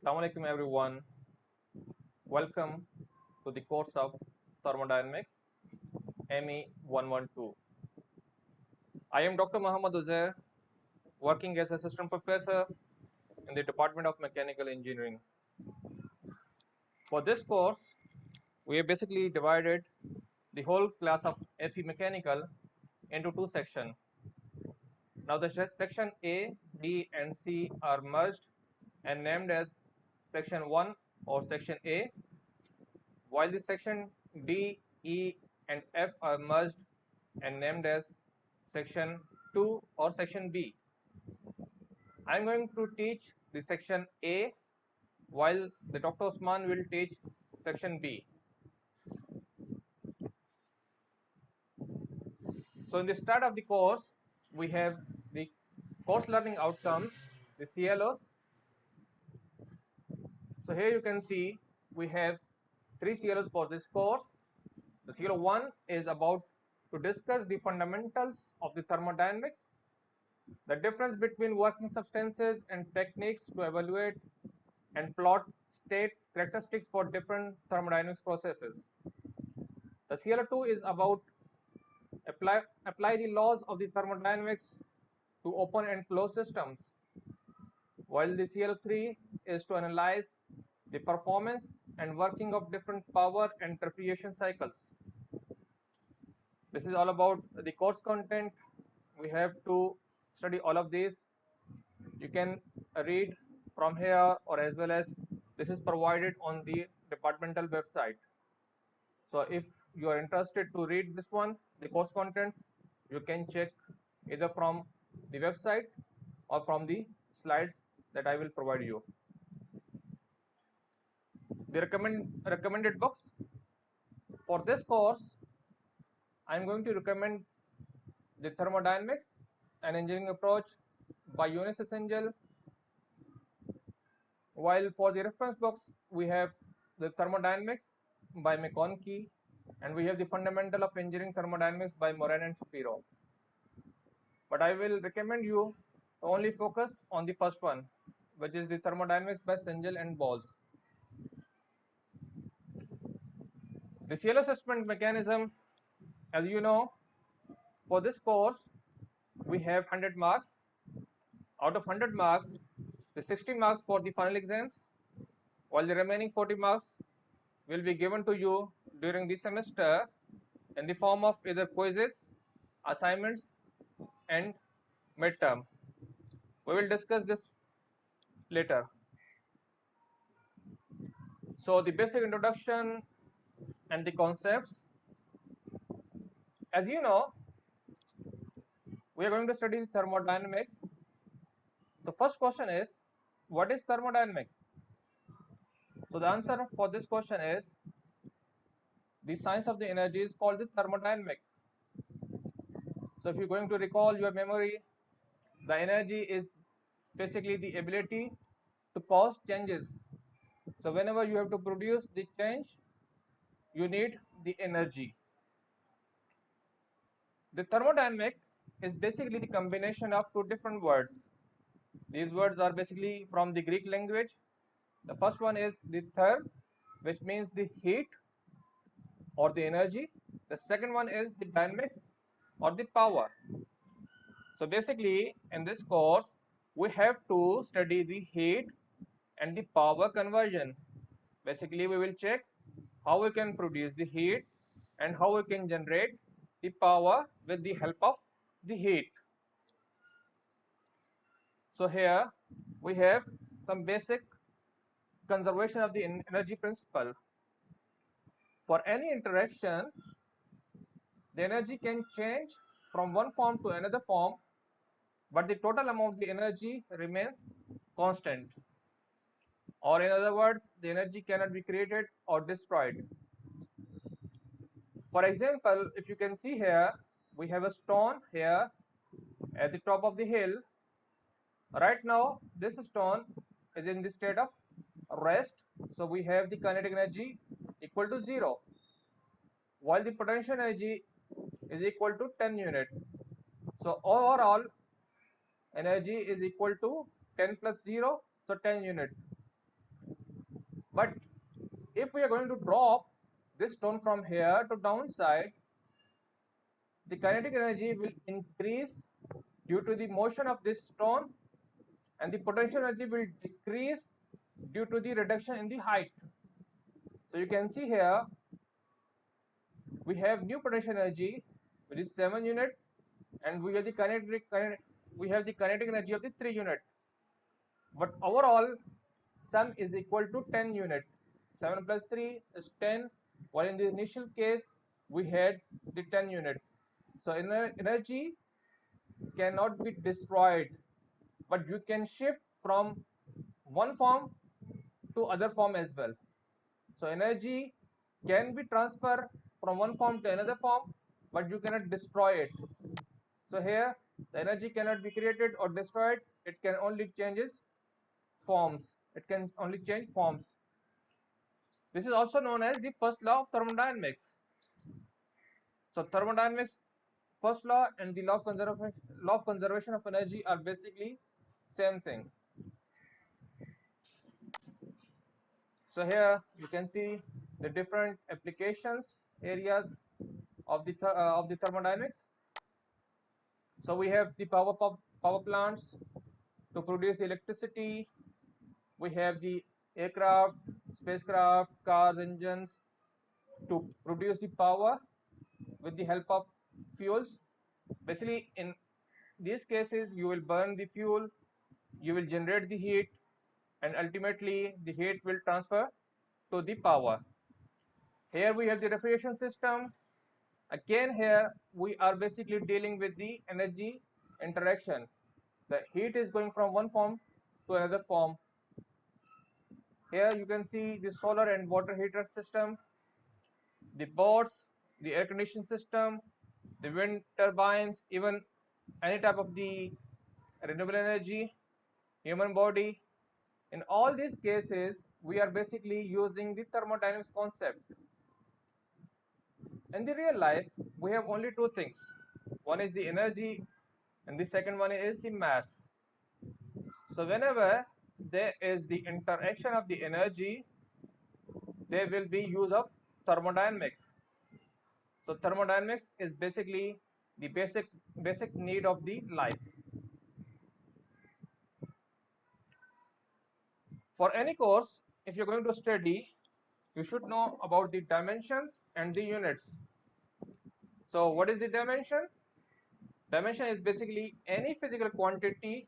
Assalamu alaikum everyone. Welcome to the course of Thermodynamics ME 112. I am Dr. Muhammad Uzair, working as assistant professor in the Department of Mechanical Engineering. For this course, we have basically divided the whole class of FE Mechanical into two sections. Now the section A, B and C are merged and named as section 1 or section A, while the section D, E and F are merged and named as section 2 or section B. I am going to teach the section A while the Dr. Osman will teach section B. So in the start of the course, we have the course learning outcomes, the CLOs. So here you can see we have three CLOs for this course. The CLO 1 is about to discuss the fundamentals of the thermodynamics, the difference between working substances and techniques to evaluate and plot state characteristics for different thermodynamics processes. The CLO2 is about apply the laws of the thermodynamics to open and closed systems, while the CLO3 is to analyze the performance and working of different power and refrigeration cycles. This is all about the course content. We have to study all of these. You can read from here, or as well as this is provided on the departmental website. So if you are interested to read this one, the course content, you can check either from the website or from the slides that I will provide you. The recommended books for this course, I am going to recommend the Thermodynamics and Engineering Approach by Eunice Essengel, while for the reference books we have the Thermodynamics by McConkie, and we have the Fundamental of Engineering Thermodynamics by Moran and Shapiro. But I will recommend you to only focus on the first one, which is the Thermodynamics by Sengel and Bowles. The CL assessment mechanism, as you know, for this course we have 100 marks. Out of 100 marks, the 60 marks for the final exams, while the remaining 40 marks will be given to you during the semester in the form of either quizzes, assignments and midterm. We will discuss this later. So the basic introduction and the concepts. As you know, we are going to study thermodynamics. So first question is, what is thermodynamics? So the answer for this question is, the science of the energy is called the thermodynamic. So if you're going to recall your memory, the energy is basically the ability to cause changes. So whenever you have to produce the change, you need the energy. The thermodynamic is basically the combination of two different words. These words are basically from the Greek language. The first one is the therm, which means the heat or the energy. The second one is the dynamics or the power. So basically in this course we have to study the heat and the power conversion. Basically we will check how we can produce the heat and how we can generate the power with the help of the heat. So here we have some basic conservation of the energy principle. For any interaction, the energy can change from one form to another form, but the total amount of the energy remains constant. Or in other words, the energy cannot be created or destroyed. For example, if you can see here, we have a stone here at the top of the hill. Right now, this stone is in the state of rest, so we have the kinetic energy equal to 0, while the potential energy is equal to 10 unit. So overall energy is equal to 10 plus 0, so 10 unit. But if we are going to drop this stone from here to downside, the kinetic energy will increase due to the motion of this stone, and the potential energy will decrease due to the reduction in the height. So you can see here we have new potential energy, which is 7 unit, and we have the kinetic energy of the 3 unit. But overall sum is equal to 10 unit. 7 plus 3 is 10, while in the initial case we had the 10 unit. So energy cannot be destroyed, but you can shift from one form to other form as well. So energy can be transferred from one form to another form, but you cannot destroy it. So here the energy cannot be created or destroyed, it can only changes forms. It can only change forms. This is also known as the first law of thermodynamics. So thermodynamics first law and the law of conservation of energy are basically same thing. So here you can see the different applications areas of the thermodynamics. So we have the power plants to produce electricity. We have the aircraft, spacecraft, cars, engines to produce the power with the help of fuels. Basically, in these cases, you will burn the fuel, you will generate the heat, and ultimately the heat will transfer to the power. Here we have the refrigeration system. Again, here we are basically dealing with the energy interaction. The heat is going from one form to another form. Here you can see the solar and water heater system, the boats, the air conditioning system, the wind turbines, even any type of the renewable energy, human body. In all these cases, we are basically using the thermodynamics concept. In the real life, we have only two things. One is the energy, and the second one is the mass. So whenever there is the interaction of the energy, there will be use of thermodynamics. So thermodynamics is basically the basic need of the life. For any course, if you're going to study, you should know about the dimensions and the units. So what is the dimension? Dimension is basically any physical quantity.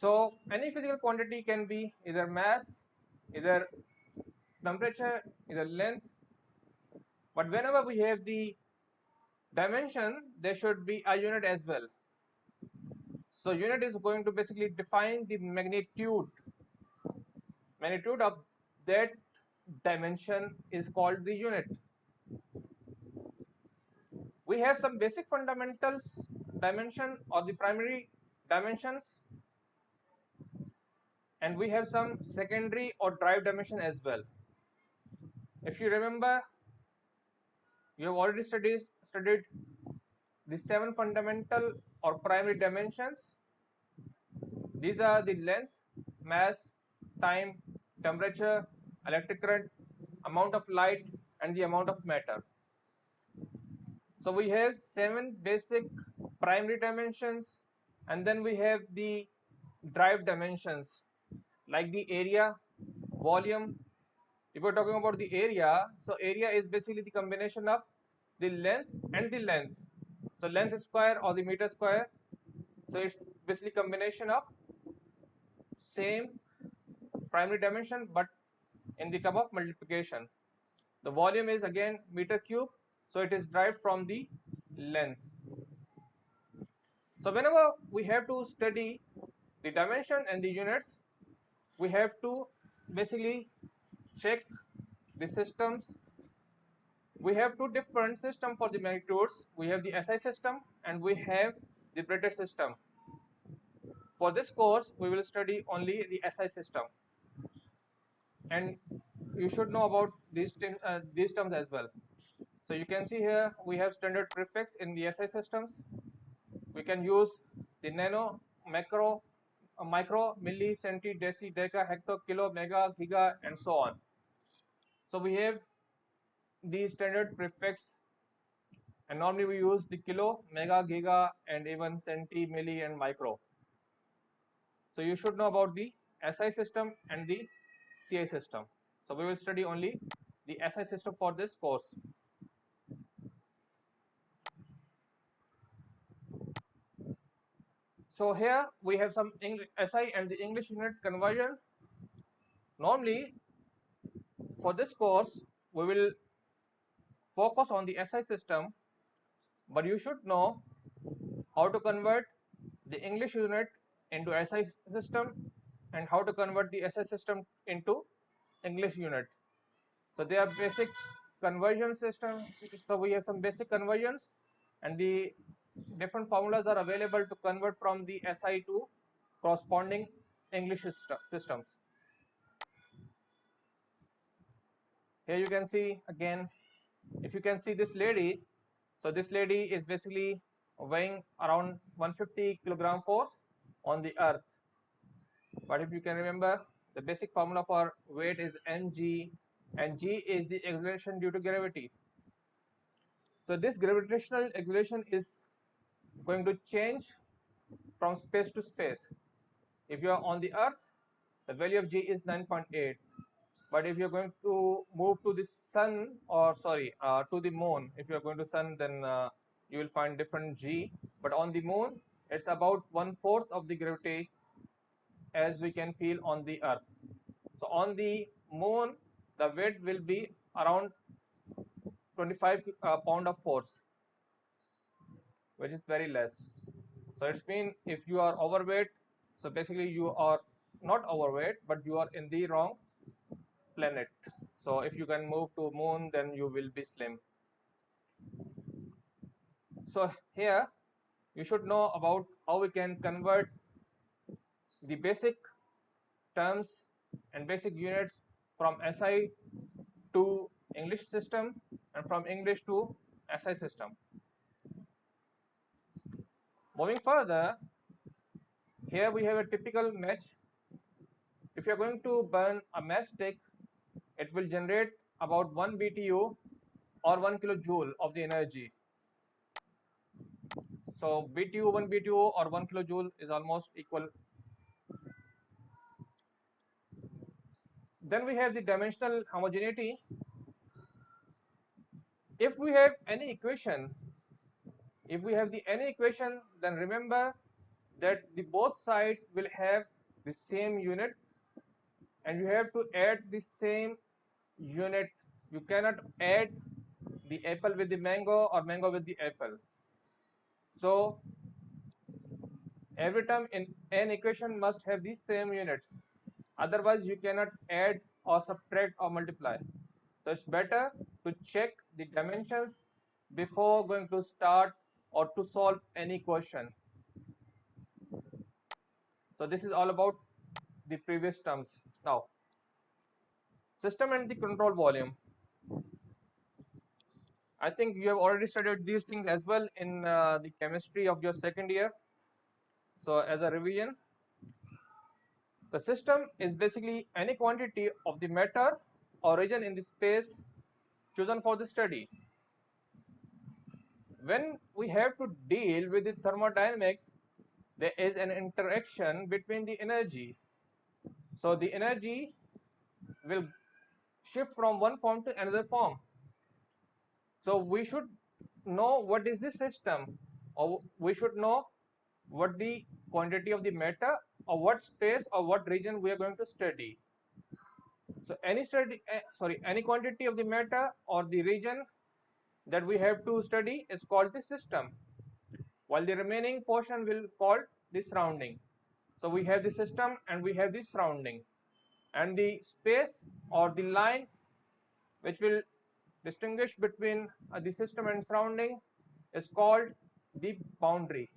So any physical quantity can be either mass, either temperature, either length. But whenever we have the dimension, there should be a unit as well. So unit is going to basically define the magnitude of that dimension is called the unit. We have some basic fundamentals dimension or the primary dimensions, and we have some secondary or derived dimension as well. If you remember, you have already studied the 7 fundamental or primary dimensions. These are the length, mass, time, temperature, electric current, amount of light, and the amount of matter. So we have 7 basic primary dimensions, and then we have the derived dimensions like the area, volume. If we're talking about the area, so area is basically the combination of the length and the length. So length square or the meter square. So it's basically combination of same primary dimension but in the term of multiplication. The volume is again meter cube, so it is derived from the length. So whenever we have to study the dimension and the units, we have to basically check the systems. We have two different systems for the magnitudes. We have the SI system and we have the British system. For this course, we will study only the SI system, and you should know about these terms as well. So you can see here we have standard prefix in the SI systems. We can use the nano, macro, micro, milli, centi, deci, deca, hecto, kilo, mega, giga, and so on. So we have the standard prefix, and normally we use the kilo, mega, giga, and even centi, milli, and micro. So you should know about the SI system and the CI system. So we will study only the SI system for this course. So here we have some SI and the English unit conversion. Normally for this course we will focus on the SI system, but you should know how to convert the English unit into SI system and how to convert the SI system into English unit. So they are basic conversion system. So we have some basic conversions, and the different formulas are available to convert from the SI to corresponding English systems. Here you can see again, if you can see this lady, so this lady is basically weighing around 150 kilogram force on the earth. But if you can remember, the basic formula for weight is mg, and g is the acceleration due to gravity. So this gravitational acceleration is going to change from space to space. If you are on the earth, the value of g is 9.8. But if you're going to move to the sun, or sorry, to the moon, if you're going to sun, then you will find different g. But on the moon, it's about 1/4 of the gravity as we can feel on the earth. So on the moon, the weight will be around 25 pound of force, which is very less. So it's mean if you are overweight, so basically you are not overweight, but you are in the wrong planet. So if you can move to moon, then you will be slim. So here you should know about how we can convert the basic terms and basic units from SI to English system and from English to SI system. Moving further, here we have a typical match. If you are going to burn a matchstick, it will generate about 1 BTU or 1 kilojoule of the energy. So BTU, 1 BTU or 1 kilojoule is almost equal. Then we have the dimensional homogeneity. If we have any equation, then remember that the both sides will have the same unit, and you have to add the same unit. You cannot add the apple with the mango or mango with the apple. So every term in an equation must have the same units, otherwise you cannot add or subtract or multiply. So it's better to check the dimensions before going to start or to solve any question. So this is all about the previous terms. Now, system and the control volume. I think you have already studied these things as well in the chemistry of your second year. So as a revision, the system is basically any quantity of the matter or region in the space chosen for the study. When we have to deal with the thermodynamics, there is an interaction between the energy. So the energy will shift from one form to another form. So we should know what is the system, or we should know what the quantity of the matter or what space or what region we are going to study. So any quantity of the matter or the region that we have to study is called the system, while the remaining portion will called the surrounding. So we have the system and we have the surrounding, and the space or the line which will distinguish between the system and surrounding is called the boundary.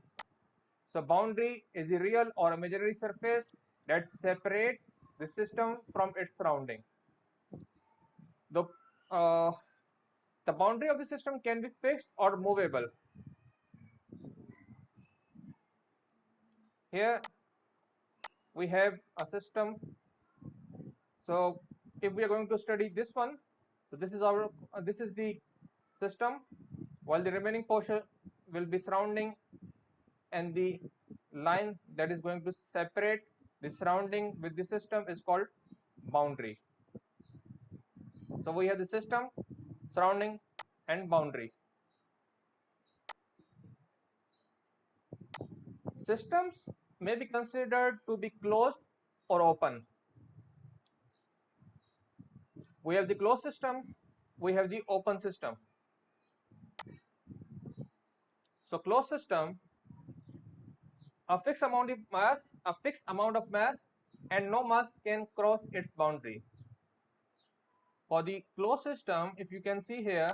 So boundary is a real or imaginary surface that separates the system from its surrounding. The uh, the boundary of the system can be fixed or movable. Here we have a system. So if we are going to study this one, so this is our this is the system, while the remaining portion will be surrounding, and the line that is going to separate the surrounding with the system is called boundary. So we have the system, surrounding, and boundary. Systems may be considered to be closed or open. We have the closed system, we have the open system. So closed system, a fixed amount of mass and no mass can cross its boundary. For the closed system, if you can see here,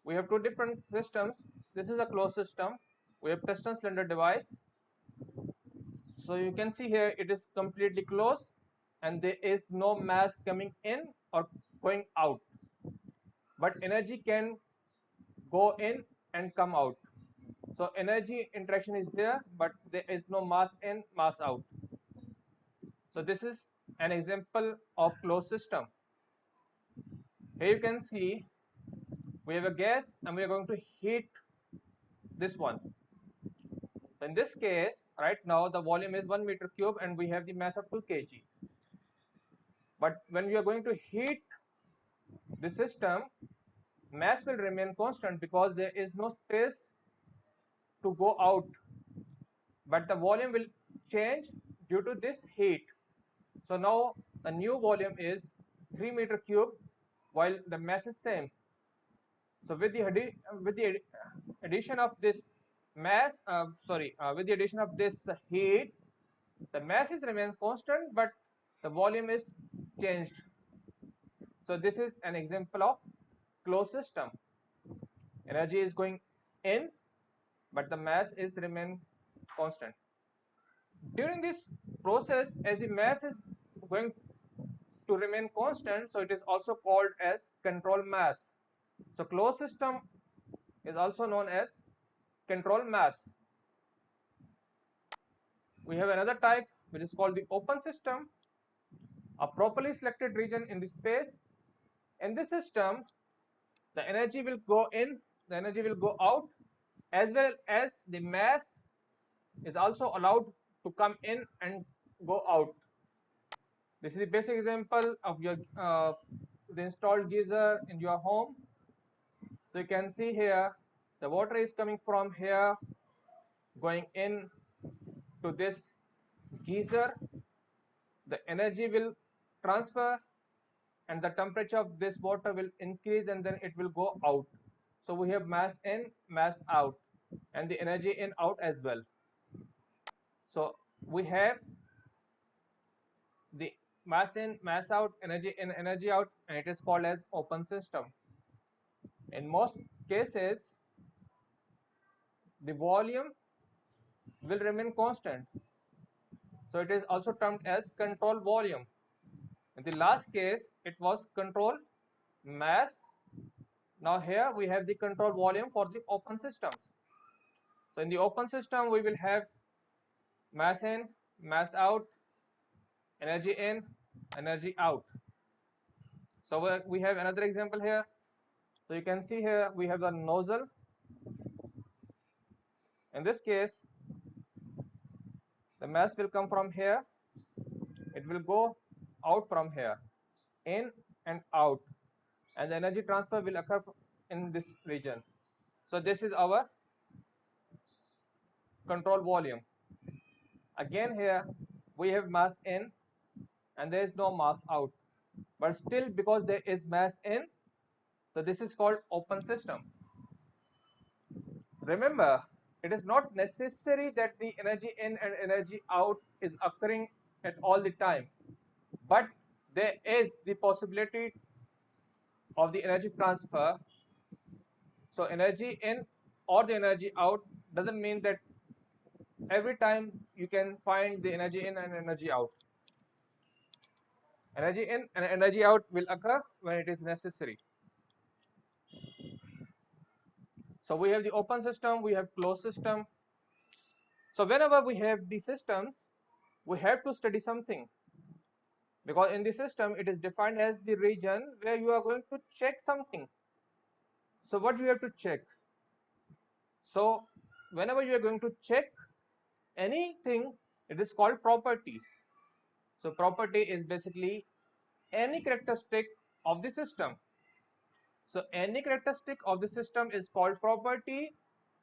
we have two different systems. This is a closed system. We have piston cylinder device. So you can see here it is completely closed and there is no mass coming in or going out. But energy can go in and come out. So energy interaction is there, but there is no mass in, mass out. So this is an example of closed system. Here you can see we have a gas and we are going to heat this one. So in this case, right now the volume is 1 meter cube and we have the mass of 2 kg. But when we are going to heat the system, mass will remain constant because there is no space to go out, but the volume will change due to this heat. So now the new volume is 3 meter cube while the mass is same. So with the addition of this mass, with the addition of this heat, the mass is remains constant, but the volume is changed. So this is an example of closed system. Energy is going in, but the mass is remain constant. During this process, as the mass is going to remain constant, so it is also called as control mass. So closed system is also known as control mass. We have another type which is called the open system, a properly selected region in the space. In this system, the energy will go in, the energy will go out, as well as the mass is also allowed to come in and go out. This is the basic example of your the installed geyser in your home. So you can see here the water is coming from here, going in to this geyser. The energy will transfer and the temperature of this water will increase and then it will go out. So we have mass in, mass out, and the energy in, out as well. So we have the mass in, mass out, energy in, energy out, and it is called as open system. In most cases, the volume will remain constant. So it is also termed as control volume. In the last case, it was control mass. Now here we have the control volume for the open systems. So in the open system, we will have mass in, mass out, energy in, energy out. So we have another example here. So you can see here we have the nozzle. In this case, the mass will come from here. It will go out from here, in and out, and the energy transfer will occur in this region. So this is our control volume. Again here we have mass in and there is no mass out, but still because there is mass in, so this is called open system. Remember, it is not necessary that the energy in and energy out is occurring at all the time, but there is the possibility of the energy transfer. So energy in or the energy out doesn't mean that every time you can find the energy in and energy out. Energy in and energy out will occur when it is necessary. So we have the open system, we have closed system. So whenever we have the systems, we have to study something, because in the system it is defined as the region where you are going to check something. So what you have to check? So whenever you are going to check anything, it is called property. So property is basically any characteristic of the system. So any characteristic of the system is called property,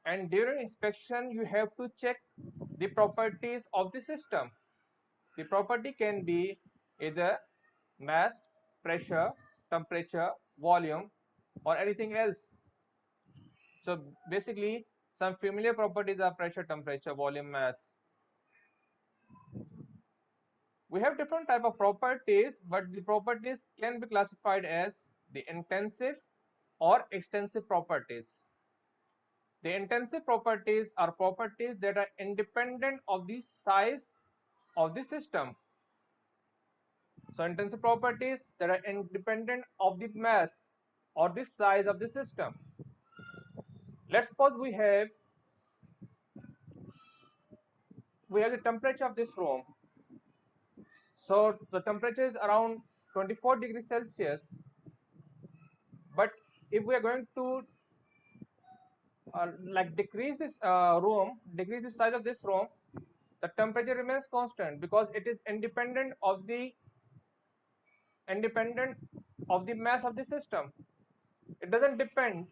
and during inspection you have to check the properties of the system. The property can be either mass, pressure, temperature, volume, or anything else. So basically some familiar properties are pressure, temperature, volume, mass. We have different type of properties, but the properties can be classified as the intensive or extensive properties. The intensive properties are properties that are independent of the size of the system. So intensive properties that are independent of the mass or the size of the system. Let's suppose we have the temperature of this room. So the temperature is around 24 degrees Celsius. But if we are going to like decrease this decrease the size of this room, the temperature remains constant because it is independent of the mass of the system. It doesn't depend.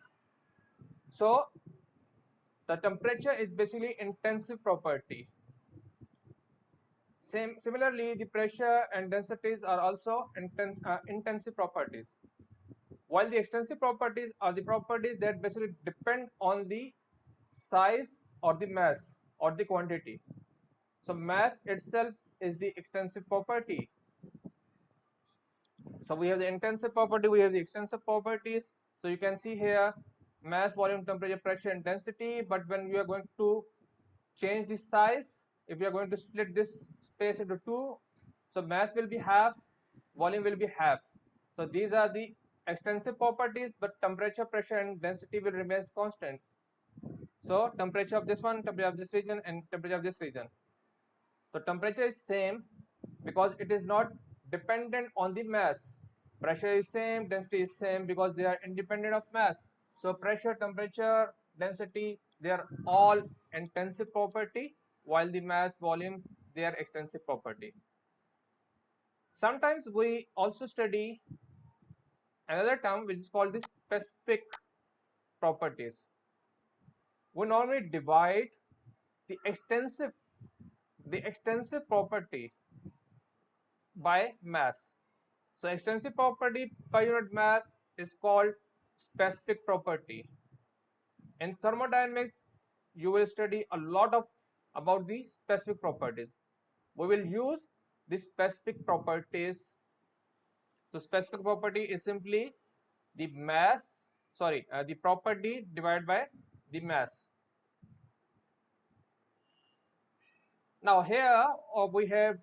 So the temperature is basically intensive property. Similarly, the pressure and densities are also intensive properties, while the extensive properties are the properties that basically depend on the size or the mass or the quantity. So mass itself is the extensive property. So we have the intensive property, we have the extensive properties. So you can see here mass, volume, temperature, pressure, and density. But when we are going to change the size, if we are going to split this space into two, so mass will be half, volume will be half. So these are the extensive properties, but temperature, pressure, and density will remain constant. So temperature of this one, temperature of this region, and temperature of this region. So temperature is same because it is not dependent on the mass. Pressure is same, density is same because they are independent of mass. So pressure, temperature, density, they are all intensive property, while the mass, volume, they are extensive property. Sometimes we also study another term which is called the specific properties. We normally divide the extensive property by mass. So extensive property per unit mass is called specific property. In thermodynamics, you will study a lot of about the specific properties. We will use the specific properties. So specific property is simply the the property divided by the mass. Now here we have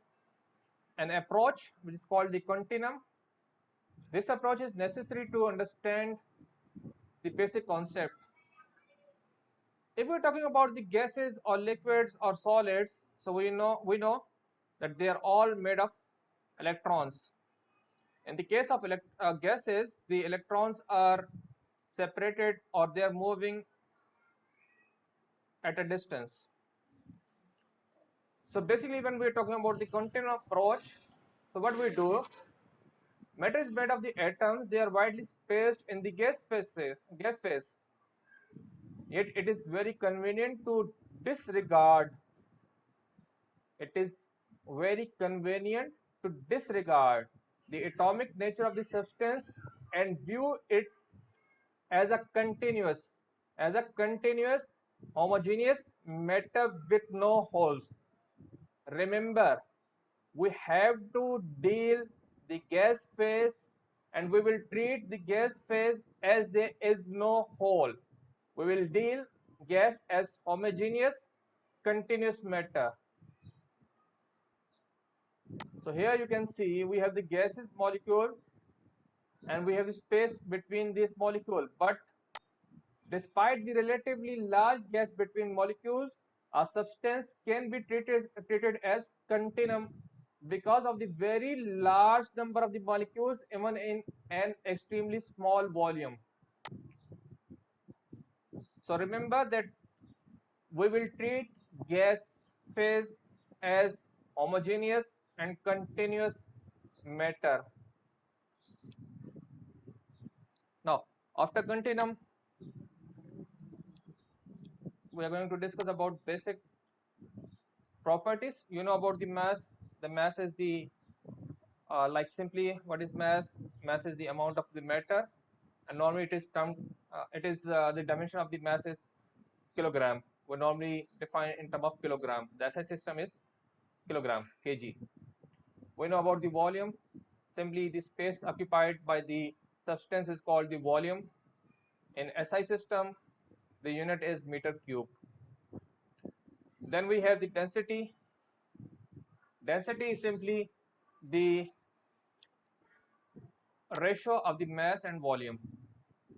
an approach which is called the continuum. This approach is necessary to understand the basic concept. If we're talking about the gases or liquids or solids, so we know that they are all made of electrons. In the case of gases, the electrons are separated or they are moving at a distance. So basically, when we're talking about the continuum approach, so what we do, matter is made of the atoms. They are widely spaced in the gas phase. Yet it is very convenient to disregard. It is very convenient to disregard the atomic nature of the substance and view it as a continuous homogeneous matter with no holes. Remember, we have to deal the gas phase, and we will treat the gas phase as there is no hole. We will deal gas as homogeneous continuous matter. So here you can see we have the gases molecule and we have the space between this molecule, but despite the relatively large gas between molecules, a substance can be treated as continuum because of the very large number of the molecules even in an extremely small volume. So remember that we will treat gas phase as homogeneous and continuous matter. Now, after continuum, we are going to discuss about basic properties. You know about the mass. The mass is the like simply what is mass? Mass is the amount of the matter, and normally it is termed. The dimension of the mass is kilogram. We normally define in terms of kilogram. The SI system is kilogram, kg. We know about the volume. Simply the space occupied by the substance is called the volume. In SI system, the unit is meter cube. Then we have the density. Density is simply the ratio of the mass and volume.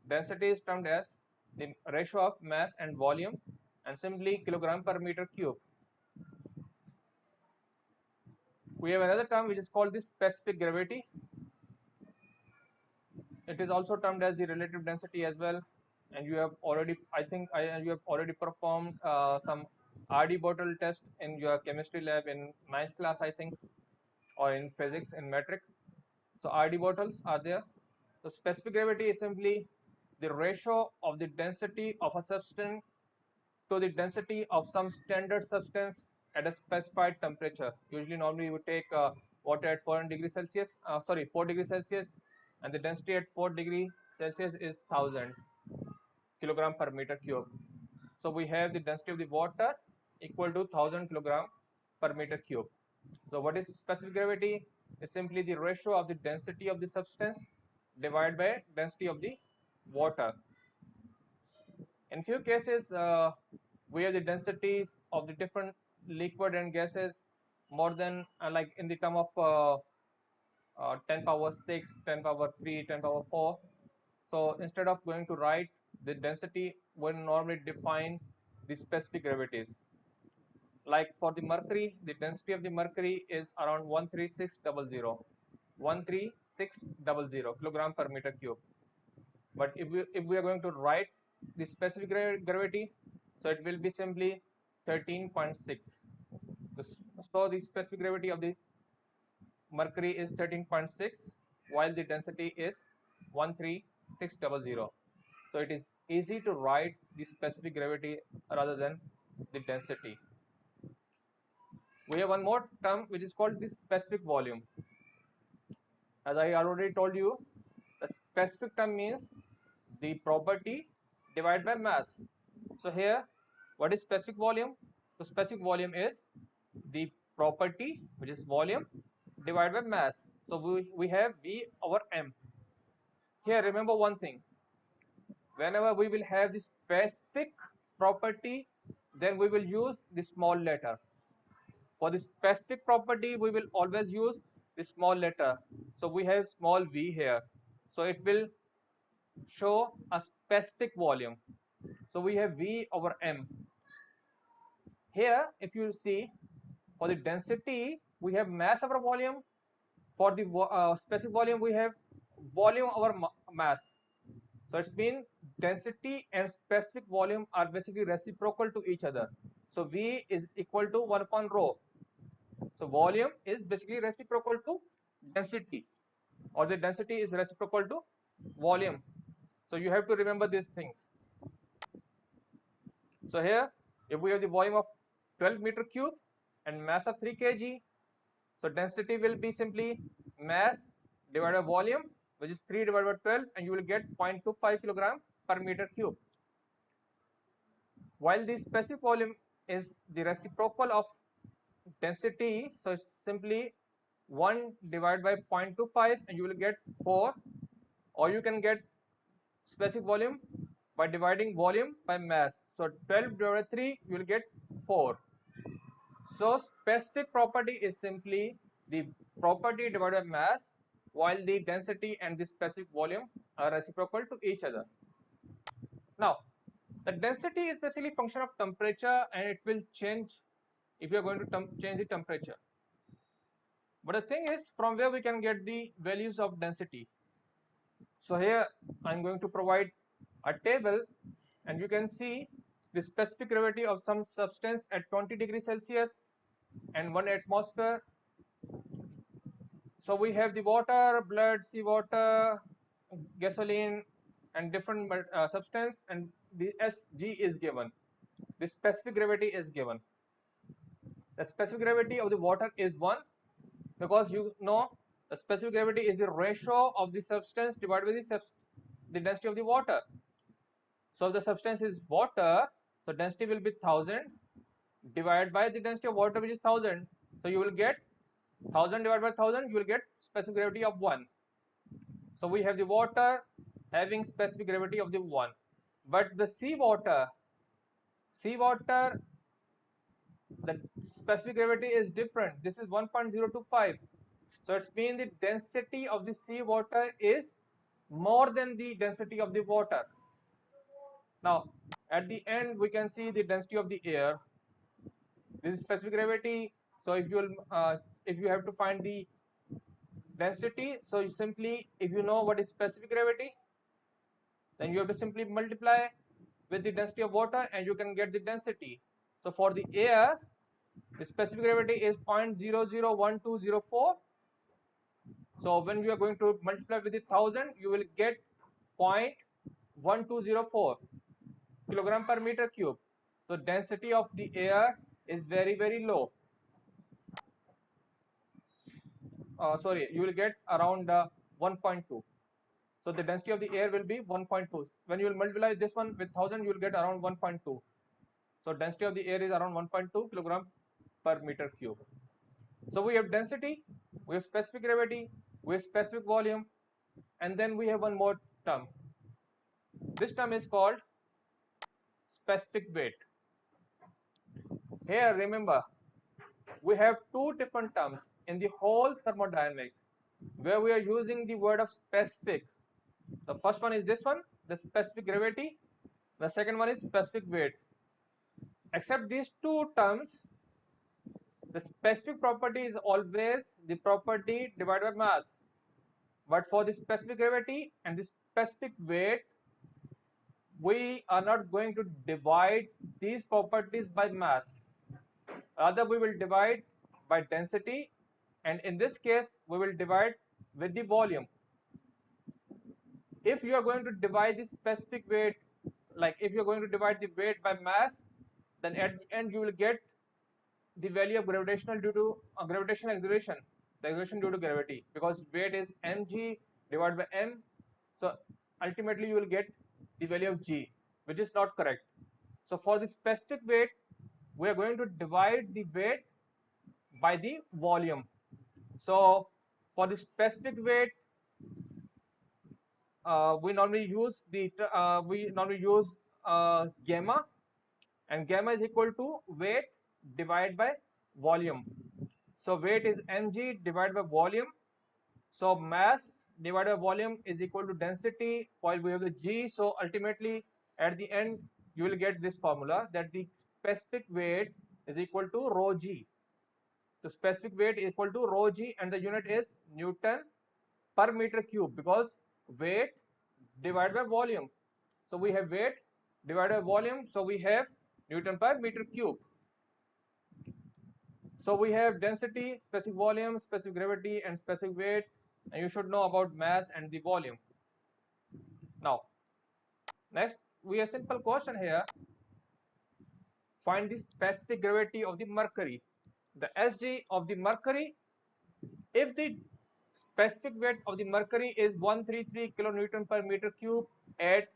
Density is termed as the ratio of mass and volume, and simply kilogram per meter cube. We have another term which is called the specific gravity. It is also termed as the relative density as well. And you have already, you have already performed some RD bottle test in your chemistry lab in 9th class, I think, or in physics in metric. So RD bottles are there. So specific gravity is simply the ratio of the density of a substance to the density of some standard substance at a specified temperature. Usually, normally we take water at 4 degrees Celsius, 4 degrees Celsius, and the density at 4 degrees Celsius is 1000 kilogram per meter cube. So we have the density of the water equal to 1000 kilogram per meter cube. So what is specific gravity? Is simply the ratio of the density of the substance divided by density of the water. In few cases, we have the densities of the different liquid and gases more than like in the term of 10 power 6, 10 power 3, 10 power 4. So instead of going to write the density, we normally define the specific gravities. Like for the mercury, the density of the mercury is around 13600, 13600 kilogram per meter cube. But if we are going to write the specific gravity, so it will be simply 13.6. So the specific gravity of the mercury is 13.6, while the density is 13600. So it is easy to write the specific gravity rather than the density. We have one more term which is called the specific volume. As I already told you, the specific term means the property divided by mass. So here, what is specific volume? So specific volume is the property, which is volume, divided by mass. So we have V over M. Here, remember one thing. Whenever we will have the specific property, then we will use the small letter. For the specific property, we will always use the small letter. So we have small v here. So it will show a specific volume. So we have V over M. Here, if you see, for the density, we have mass over volume. For the specific volume, we have volume over mass. So it's been density and specific volume are basically reciprocal to each other. So V is equal to 1 upon rho. So volume is basically reciprocal to density, or the density is reciprocal to volume. So you have to remember these things. So here, if we have the volume of 12 meter cube and mass of 3 kg, so density will be simply mass divided by volume, which is 3 divided by 12, and you will get 0.25 kilogram per meter cube. While the specific volume is the reciprocal of density, so it's simply 1 divided by 0.25 and you will get 4, or you can get specific volume by dividing volume by mass. So 12 divided by 3 you will get 4. So specific property is simply the property divided by mass, while the density and the specific volume are reciprocal to each other. Now The density is basically function of temperature, and it will change if you are going to change the temperature. But the thing is, from where we can get the values of density. So here I'm going to provide a table, and you can see the specific gravity of some substance at 20 degrees Celsius and 1 atmosphere. So we have the water, blood, seawater, gasoline, and different substance, and the Sg is given. The specific gravity is given. The specific gravity of the water is 1, because you know the specific gravity is the ratio of the substance divided by the density of the water. So if the substance is water, so density will be 1000 divided by the density of water, which is 1000. So you will get 1000 divided by 1000, you will get specific gravity of 1. So we have the water having specific gravity of the 1. But the seawater, the specific gravity is different. This is 1.025. So it's mean the density of the seawater is more than the density of the water. Now at the end we can see the density of the air. This is specific gravity. So if you have to find the density, so you simply, if you know what is specific gravity, then you have to simply multiply with the density of water and you can get the density. So for the air, the specific gravity is 0.001204. So when you are going to multiply with the 1000, you will get 0.1204 kilogram per meter cube. So density of the air is very, very low. Sorry, you will get around 1.2. So the density of the air will be 1.2. When you will multiply this one with 1000, you will get around 1.2. So density of the air is around 1.2 kilogram per meter cube. So we have density, we have specific gravity, we have specific volume, and then we have one more term. This term is called specific weight. Here remember, we have two different terms in the whole thermodynamics where we are using the word of specific. The first one is this one, the specific gravity. The second one is specific weight. Except these two terms, the specific property is always the property divided by mass. But for the specific gravity and the specific weight, we are not going to divide these properties by mass. Rather, we will divide by density, and in this case, we will divide with the volume. If you are going to divide the specific weight, like if you are going to divide the weight by mass, then at the end you will get the value of gravitational due to gravitational acceleration, the acceleration due to gravity, because weight is mg divided by m. So ultimately you will get the value of g, which is not correct. So for the specific weight, we are going to divide the weight by the volume. So for the specific weight, we normally use gamma, and gamma is equal to weight divided by volume. So weight is mg divided by volume. So mass divided by volume is equal to density, while we have the g. So ultimately at the end you will get this formula, that the specific weight is equal to rho g. So specific weight is equal to rho g, and the unit is Newton per meter cube, because weight divided by volume. So we have weight divided by volume, so we have Newton per meter cube. So we have density, specific volume, specific gravity, and specific weight, and you should know about mass and the volume. Now next we have a simple question here. Find the specific gravity of the mercury, the Sg of the mercury. If the specific weight of the mercury is 133 kilonewton per meter cube at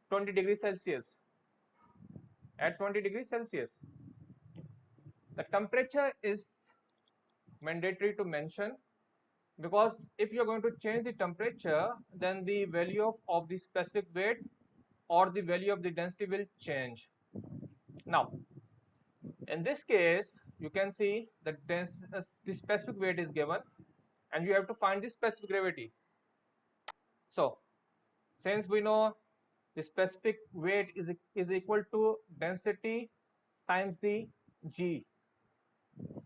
20 degrees Celsius, the temperature is mandatory to mention, because if you are going to change the temperature, then the value of the specific weight or the value of the density will change. Now in this case you can see that the specific weight is given, and you have to find the specific gravity. So since we know the specific weight is equal to density times the g.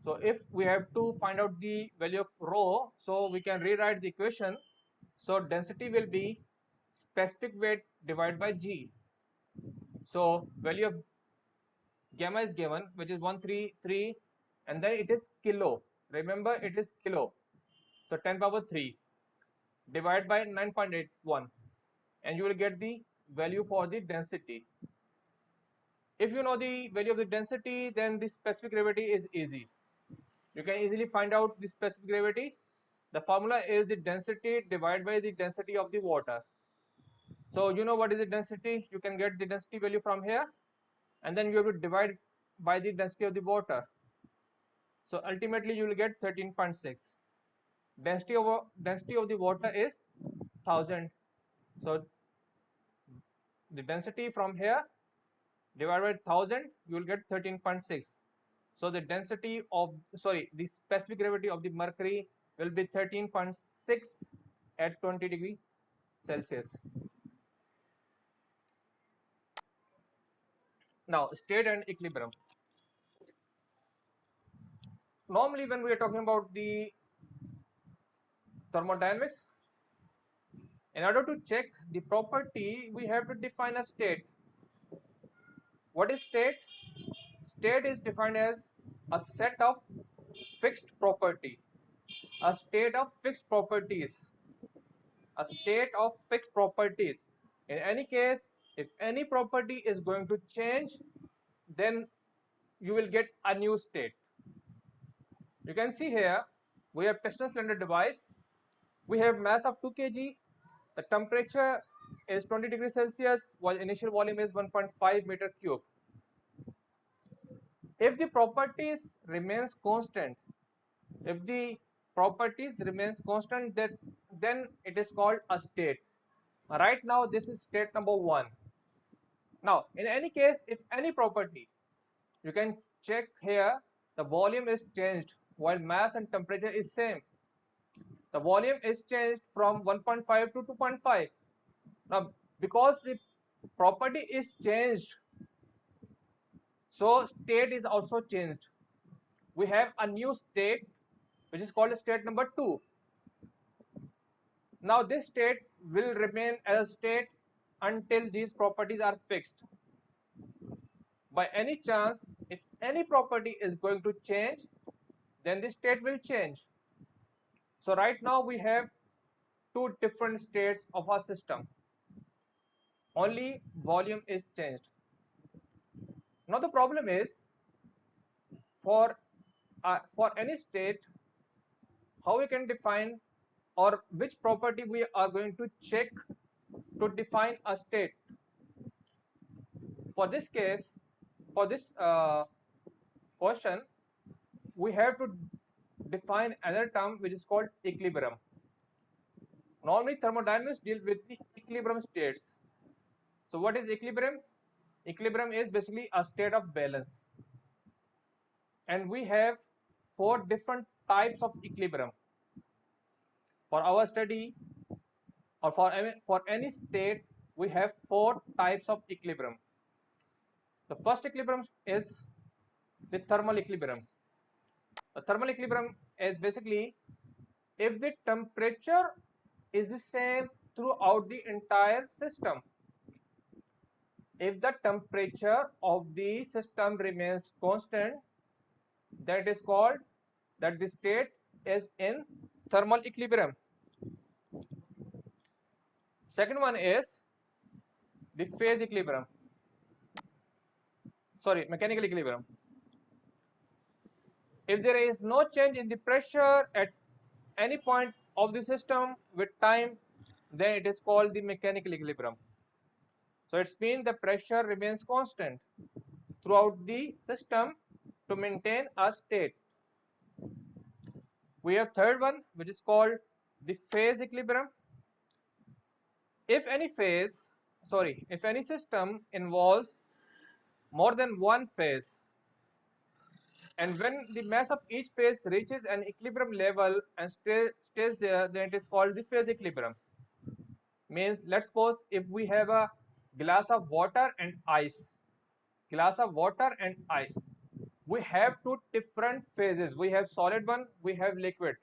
So if we have to find out the value of rho, so we can rewrite the equation. So density will be specific weight divided by g. So value of gamma is given, which is 133, and then it is kilo. Remember, it is kilo. So 10 power 3 divided by 9.81, and you will get the value for the density. If you know the value of the density, then the specific gravity is easy. You can easily find out the specific gravity. The formula is the density divided by the density of the water. So you know what is the density? You can get the density value from here, and then you have to divide by the density of the water. So ultimately you will get 13.6. Density of the water is 1000. So the density from here divided by 1000, you will get 13.6. So the density of, sorry, the specific gravity of the mercury will be 13.6 at 20 degrees Celsius. Now, state and equilibrium. Normally, when we are talking about the thermodynamics, in order to check the property, we have to define a state. What is state? State is defined as a set of fixed property, a state of fixed properties, a state of fixed properties. In any case, if any property is going to change, then you will get a new state. You can see here, we have piston cylinder device. We have mass of 2 kg. The temperature is 20 degrees Celsius, while initial volume is 1.5 meter cube. If the properties remains constant, if the properties remains constant, then it is called a state. Right now, this is state number 1. Now, in any case, if any property, you can check here, the volume is changed while mass and temperature is same. The volume is changed from 1.5 to 2.5. Now, because the property is changed, so state is also changed. We have a new state, which is called state number 2. Now, this state will remain as a state until these properties are fixed. By any chance, if any property is going to change, then the state will change. So right now we have two different states of our system. Only volume is changed. Now the problem is, for any state, how we can define, or which property we are going to check to define a state. For this case, for this question, we have to define another term which is called equilibrium. Normally thermodynamics deal with the equilibrium states. So what is equilibrium? Equilibrium is basically a state of balance, and we have 4 different types of equilibrium. For our study, or for any state, we have 4 types of equilibrium. The first equilibrium is the thermal equilibrium. The thermal equilibrium is basically if the temperature is the same throughout the entire system. If the temperature of the system remains constant, that is called that the state is in thermal equilibrium. Second one is the phase equilibrium. Sorry, mechanical equilibrium. If there is no change in the pressure at any point of the system with time, then it is called the mechanical equilibrium. So it means the pressure remains constant throughout the system to maintain a state. We have third one, which is called the phase equilibrium. If any system involves more than one phase, and when the mass of each phase reaches an equilibrium level and stays there, then it is called the phase equilibrium. Means, let's suppose if we have a glass of water and ice. Glass of water and ice. We have two different phases. We have solid one, we have liquid.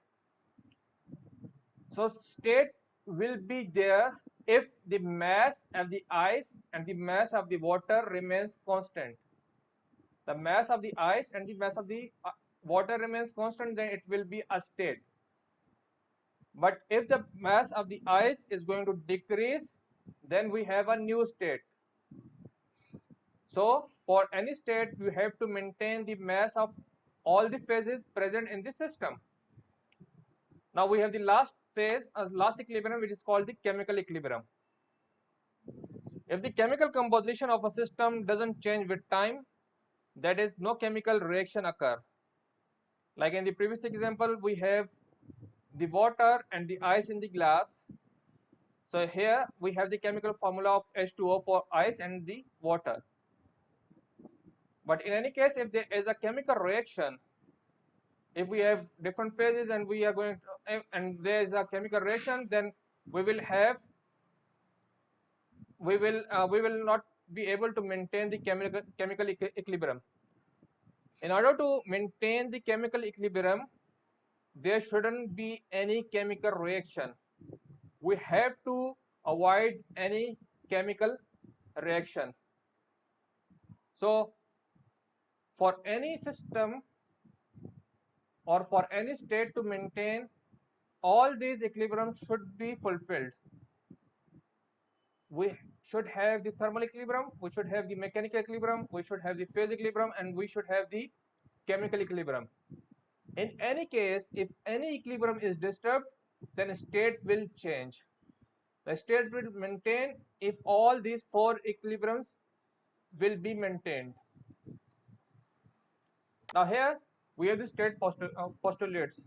So state will be there if the mass of the ice and the mass of the water remains constant. The mass of the ice and the mass of the water remains constant, then it will be a state. But if the mass of the ice is going to decrease, then we have a new state. So for any state, you have to maintain the mass of all the phases present in the system. Now we have the last phase, last equilibrium, which is called the chemical equilibrium. If the chemical composition of a system doesn't change with time, that is, no chemical reaction occur. Like in the previous example, we have the water and the ice in the glass. So here we have the chemical formula of H2O for ice and the water. But in any case, if there is a chemical reaction, if we have different phases and we are going to, and there is a chemical reaction, then we will not be able to maintain the chemical equilibrium. In order to maintain the chemical equilibrium, there shouldn't be any chemical reaction. We have to avoid any chemical reaction. So for any system or for any state to maintain, all these equilibriums should be fulfilled. We should have the thermal equilibrium, we should have the mechanical equilibrium, we should have the phase equilibrium, and we should have the chemical equilibrium. In any case, if any equilibrium is disturbed, then state will change. The state will maintain if all these four equilibriums will be maintained. Now here we have the state postulates.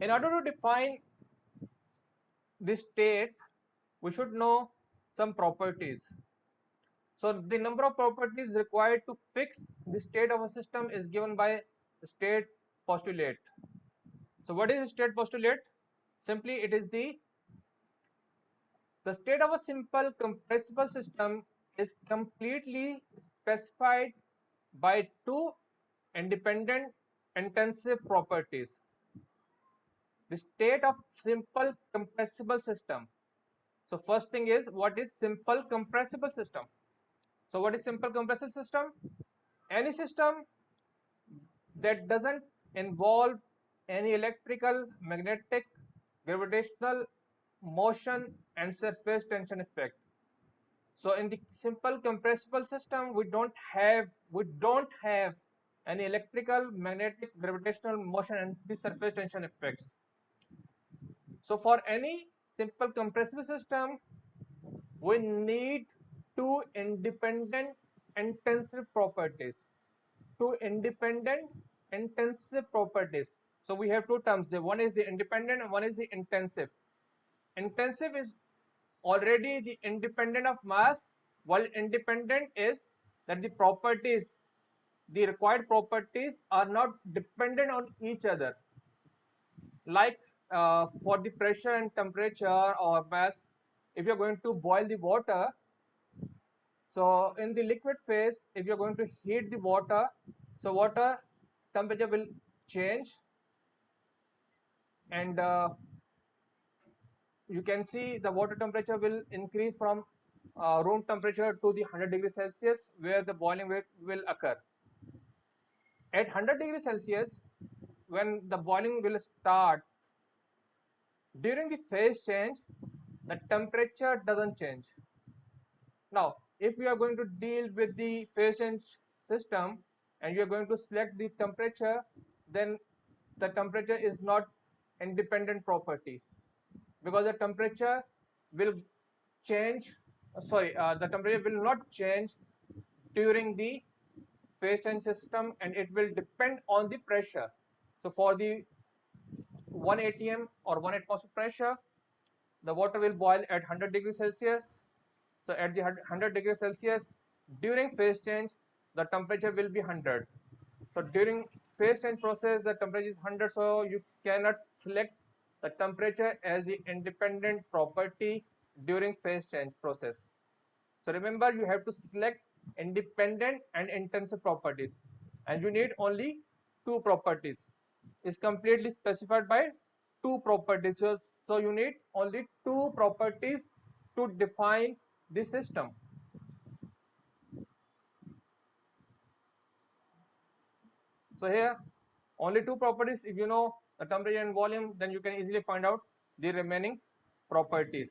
In order to define the state, we should know some properties. So the number of properties required to fix the state of a system is given by the state postulate. So what is state postulate? Simply it is the state of a simple compressible system is completely specified by two independent intensive properties. The state of simple compressible system. So first thing is, what is simple compressible system? So what is simple compressible system? Any system that doesn't involve any electrical, magnetic, gravitational motion and surface tension effect. So in the simple compressible system, we don't have any electrical, magnetic, gravitational motion and the surface tension effects. So for any simple compressible system, we need two independent intensive properties. Two independent intensive properties. So we have two terms. The one is the independent and one is the intensive. Intensive is already the independent of mass, while independent is that the properties, the required properties are not dependent on each other. Like for the pressure and temperature or mass, if you're going to boil the water, so in the liquid phase, if you're going to heat the water, so water temperature will change, and you can see the water temperature will increase from room temperature to the 100 degrees Celsius, where the boiling will occur. At 100 degrees Celsius, when the boiling will start, during the phase change, the temperature doesn't change. Now, if you are going to deal with the phase change system and you are going to select the temperature, then the temperature is not independent property, because the temperature will change, the temperature will not change during the phase change system, and it will depend on the pressure. So for the 1 atm or 1 atmosphere pressure, the water will boil at 100 degrees Celsius. So at the 100 degrees Celsius, during phase change, the temperature will be 100. So during phase change process, the temperature is 100, so you cannot select the temperature as the independent property during phase change process. So remember, you have to select independent and intensive properties, and you need only two properties. It's completely specified by two properties. So you need only two properties to define the system. So here only two properties. If you know the temperature and volume, then you can easily find out the remaining properties.